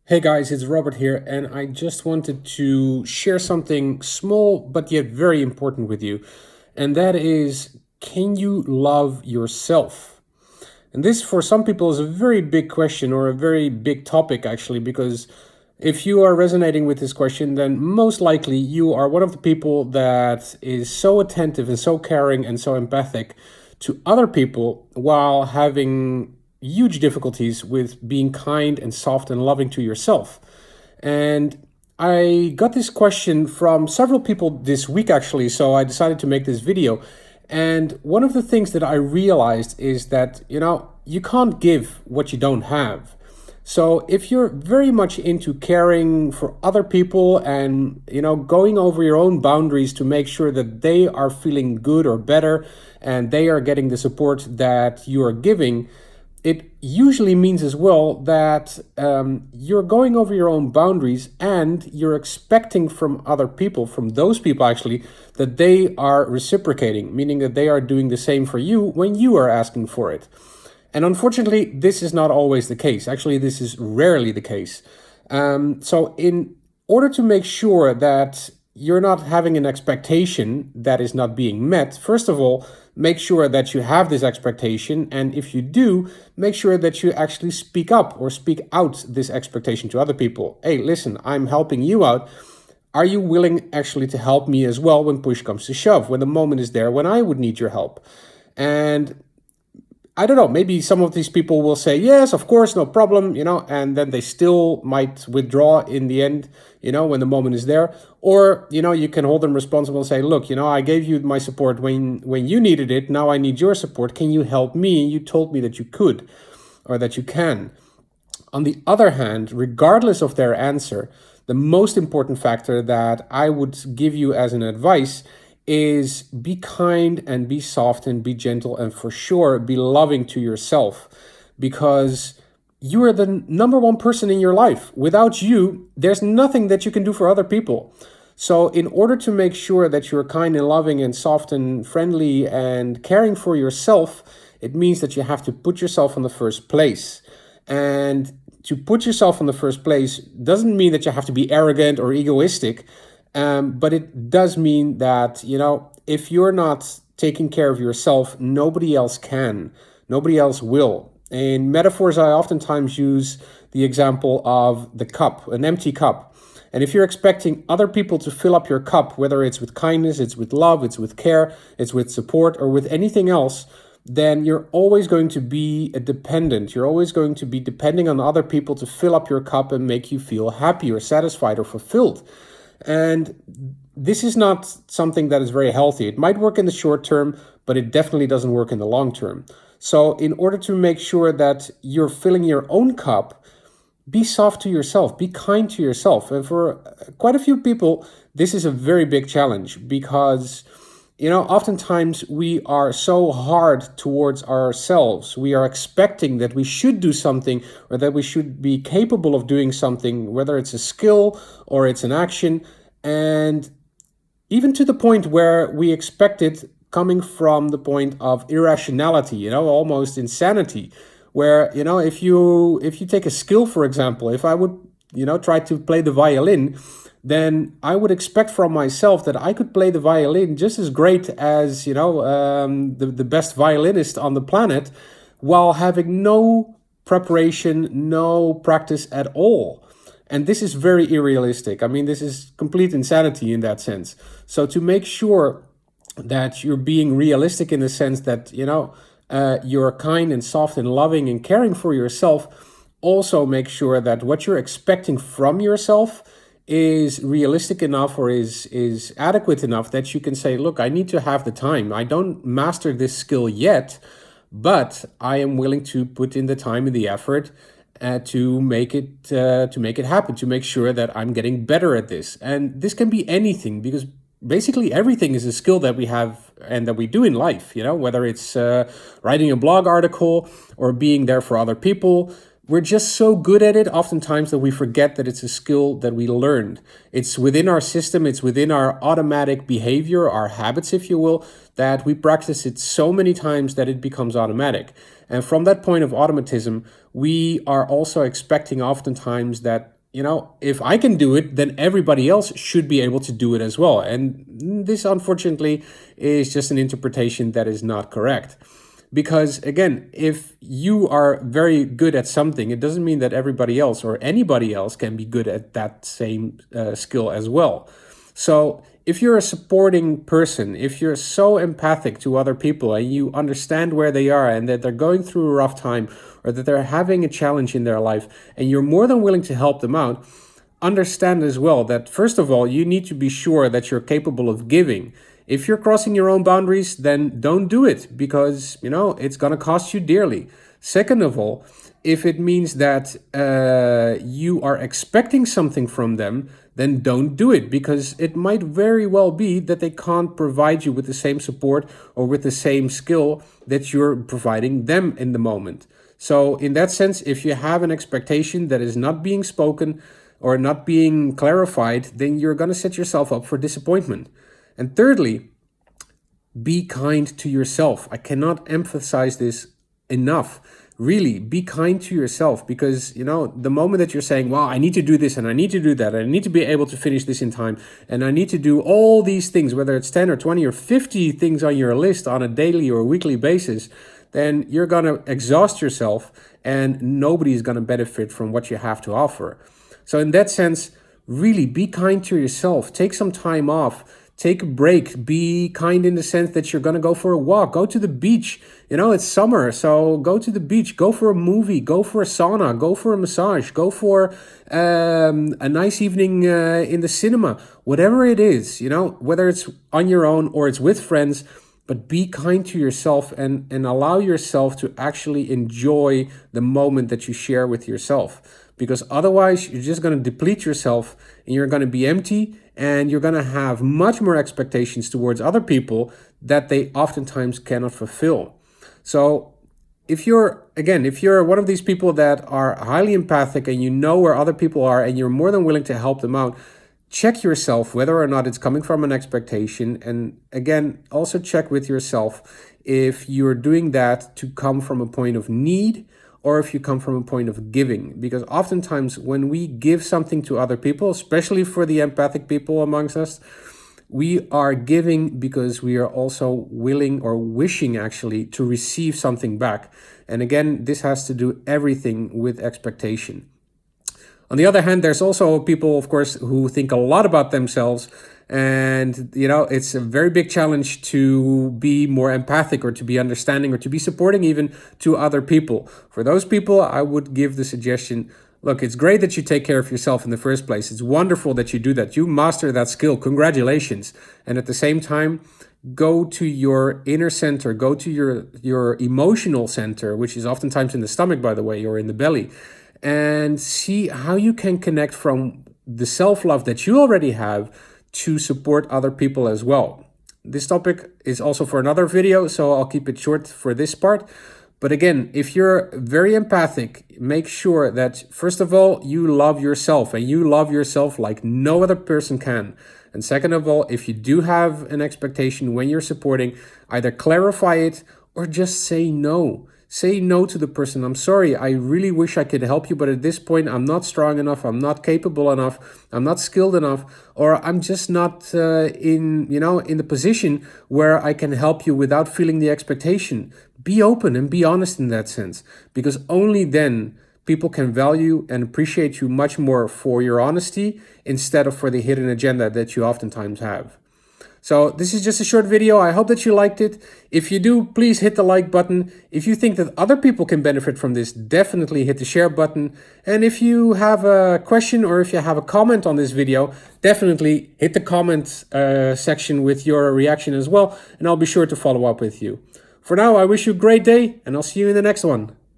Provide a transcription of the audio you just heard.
Hey guys, it's Robert here, and I just wanted to share something small but yet very important with you. And that is, can you love yourself? And this, for some people, is a very big question or a very big topic, actually, because if you are resonating with this question, then most likely you are one of the people that is so attentive and so caring and so empathic to other people while having huge difficulties with being kind and soft and loving to yourself. And I got this question from several people this week, actually, so I decided to make this video. And one of the things that I realized is that, you can't give what you don't have. So if you're very much into caring for other people and, going over your own boundaries to make sure that they are feeling good or better and they are getting the support that you are giving, it usually means as well that you're going over your own boundaries and you're expecting from other people, from those people actually, that they are reciprocating, meaning that they are doing the same for you when you are asking for it. And unfortunately, this is not always the case. Actually, this is rarely the case. So, in order to make sure that you're not having an expectation that is not being met, first of all, make sure that you have this expectation. And if you do, make sure that you actually speak up or speak out this expectation to other people. Hey, listen, I'm helping you out. Are you willing actually to help me as well when push comes to shove, when the moment is there, when I would need your help? And I don't know, maybe some of these people will say, yes, of course, no problem, and then they still might withdraw in the end, when the moment is there. Or, you can hold them responsible and say, look, I gave you my support when you needed it. Now I need your support. Can you help me? You told me that you could or that you can. On the other hand, regardless of their answer, the most important factor that I would give you as an advice is be kind and be soft and be gentle and for sure be loving to yourself, because you are the number one person in your life. Without you, there's nothing that you can do for other people. So in order to make sure that you're kind and loving and soft and friendly and caring for yourself, it means that you have to put yourself in the first place. And to put yourself in the first place doesn't mean that you have to be arrogant or egoistic. But it does mean that, if you're not taking care of yourself, nobody else can. Nobody else will. In metaphors, I oftentimes use the example of the cup, an empty cup. And if you're expecting other people to fill up your cup, whether it's with kindness, it's with love, it's with care, it's with support, or with anything else, then you're always going to be a dependent. You're always going to be depending on other people to fill up your cup and make you feel happy or satisfied or fulfilled. And this is not something that is very healthy. It might work in the short term, but it definitely doesn't work in the long term. So, in order to make sure that you're filling your own cup, be soft to yourself, be kind to yourself. And for quite a few people, this is a very big challenge because, oftentimes we are so hard towards ourselves. We are expecting that we should do something or that we should be capable of doing something, whether it's a skill or it's an action. And even to the point where we expect it coming from the point of irrationality, almost insanity, where, if you take a skill, for example, if I would, try to play the violin, then I would expect from myself that I could play the violin just as great as, the best violinist on the planet while having no preparation, no practice at all. And this is very unrealistic. I mean, this is complete insanity in that sense. So to make sure that you're being realistic in the sense that, you're kind and soft and loving and caring for yourself, also make sure that what you're expecting from yourself is realistic enough or is adequate enough that you can say, look, I need to have the time. I don't master this skill yet, but I am willing to put in the time and the effort to make it happen, to make sure that I'm getting better at this. And this can be anything, because basically everything is a skill that we have and that we do in life, whether it's writing a blog article or being there for other people. we're just so good at it oftentimes that we forget that it's a skill that we learned. It's within our system, it's within our automatic behavior, our habits, if you will, that we practice it so many times that it becomes automatic. And from that point of automatism, we are also expecting oftentimes that, if I can do it, then everybody else should be able to do it as well. And this, unfortunately, is just an interpretation that is not correct. Because again, if you are very good at something, it doesn't mean that everybody else or anybody else can be good at that same skill as well. So if you're a supporting person, if you're so empathic to other people and you understand where they are and that they're going through a rough time or that they're having a challenge in their life and you're more than willing to help them out, understand as well that first of all, you need to be sure that you're capable of giving. If you're crossing your own boundaries, then don't do it because, it's going to cost you dearly. Second of all, if it means that you are expecting something from them, then don't do it because it might very well be that they can't provide you with the same support or with the same skill that you're providing them in the moment. So in that sense, if you have an expectation that is not being spoken or not being clarified, then you're going to set yourself up for disappointment. And thirdly, be kind to yourself. I cannot emphasize this enough. Really, be kind to yourself because, the moment that you're saying, well, I need to do this and I need to do that, and I need to be able to finish this in time, and I need to do all these things, whether it's 10 or 20 or 50 things on your list on a daily or weekly basis, then you're going to exhaust yourself and nobody's going to benefit from what you have to offer. So in that sense, really be kind to yourself. Take some time off. Take a break. Be kind in the sense that you're going to go for a walk. Go to the beach. It's summer, so go to the beach. Go for a movie. Go for a sauna. Go for a massage. Go for a nice evening in the cinema. Whatever it is, whether it's on your own or it's with friends, but be kind to yourself and allow yourself to actually enjoy the moment that you share with yourself. Because otherwise, you're just going to deplete yourself and you're going to be empty and you're going to have much more expectations towards other people that they oftentimes cannot fulfill. So if you're one of these people that are highly empathic and you know where other people are and you're more than willing to help them out, check yourself whether or not it's coming from an expectation. And again, also check with yourself if you're doing that to come from a point of need or if you come from a point of giving. Because oftentimes when we give something to other people, especially for the empathic people amongst us, we are giving because we are also willing or wishing actually to receive something back. And again, this has to do everything with expectation. On the other hand, there's also people, of course, who think a lot about themselves. And, it's a very big challenge to be more empathic or to be understanding or to be supporting even to other people. For those people, I would give the suggestion, look, it's great that you take care of yourself in the first place. It's wonderful that you do that. You master that skill. Congratulations. And at the same time, go to your inner center, go to your emotional center, which is oftentimes in the stomach, by the way, or in the belly, and see how you can connect from the self-love that you already have to support other people as well. This topic is also for another video, so I'll keep it short for this part. But again, if you're very empathic, make sure that first of all, you love yourself and you love yourself like no other person can. And second of all, if you do have an expectation when you're supporting, either clarify it or just say no. Say no to the person. I'm sorry, I really wish I could help you, but at this point, I'm not strong enough, I'm not capable enough, I'm not skilled enough, or I'm just not in the position where I can help you without feeling the expectation. Be open and be honest in that sense, because only then people can value and appreciate you much more for your honesty instead of for the hidden agenda that you oftentimes have. So this is just a short video. I hope that you liked it. If you do, please hit the like button. If you think that other people can benefit from this, definitely hit the share button. And if you have a question or if you have a comment on this video, definitely hit the comment section with your reaction as well. And I'll be sure to follow up with you. For now, I wish you a great day and I'll see you in the next one.